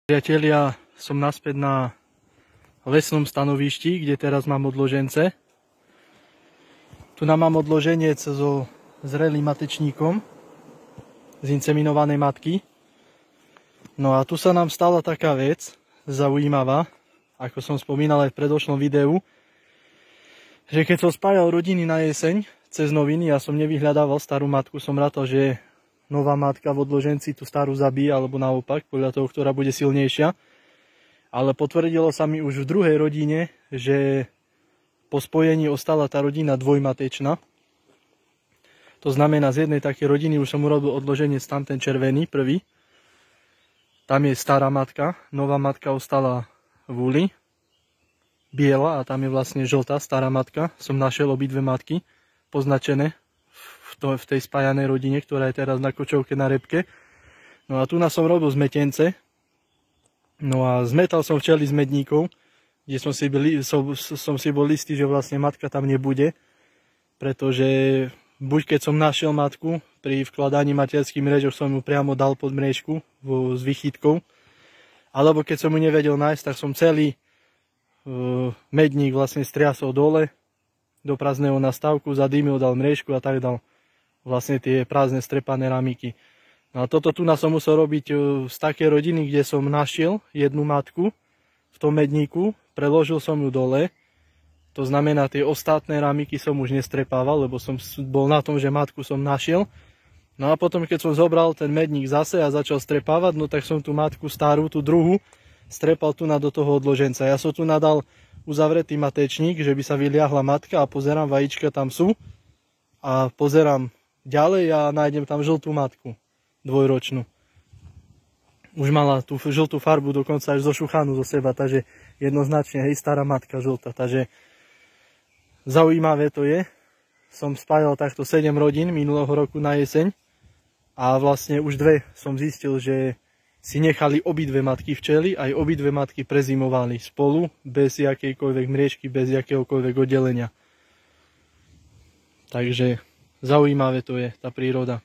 Priatelia, som naspäť na lesnom stanovišti, kde teraz mám odložence. Tu nám mám odloženec so zrelým matečníkom z inseminovanej matky. No a tu sa nám stala taká vec zaujímavá, ako som spomínal aj v predošlom videu, že keď som spájal rodiny na jeseň cez noviny, ja som nevyhľadával starú matku, som rátal, že nová matka v odloženci tú starú zabíja, alebo naopak, podľa toho, ktorá bude silnejšia. Ale potvrdilo sa mi už v druhej rodine, že po spojení ostala tá rodina dvojmatečná. To znamená, z jednej takej rodiny už som urobil odloženec, tam ten červený, prvý. Tam je stará matka, nová matka ostala v úli, biela, a tam je vlastne žltá stará matka. Som našiel obidve matky poznačené v tej spájanej rodine, ktorá je teraz na kočovke na repke. No a tu som robil zmetence. No a zmetal som včely z medníkov, kde som si bol istý, že vlastne matka tam nebude, pretože buď keď som našiel matku, pri vkladaní materských mrežoch som ju priamo dal pod mriežku s vychytkou, alebo keď som ju nevedel nájsť, tak som celý medník vlastne striasol dole do prázdneho nastavku, zadýmil, dal mriežku a tak dal vlastne tie prázdne strepané ramiky. No a toto tu som musel robiť z takej rodiny, kde som našiel jednu matku v tom medníku, preložil som ju dole. To znamená, tie ostatné ramiky som už nestrepával, lebo som bol na tom, že matku som našiel. No a potom, keď som zobral ten medník zase a začal strepávať, no tak som tú matku starú, tú druhú, strepal tu do toho odloženca. Ja som tu nadal uzavretý matečník, že by sa vyliahla matka, a pozerám, vajíčka tam sú. A pozerám ďalej a nájdem tam žltú matku, dvojročnú. Už mala tú žltú farbu dokonca až zošuchanú zo seba, takže jednoznačne, hej, stará matka žltá. Takže zaujímavé to je. Som spájal takto 7 rodín minulého roku na jeseň a vlastne už dve som zistil, že si nechali obidve matky včely, aj obidve matky prezimovali spolu, bez jakejkoľvek mriežky, bez jakéhokoľvek oddelenia. Takže zaujímavé to je, tá príroda.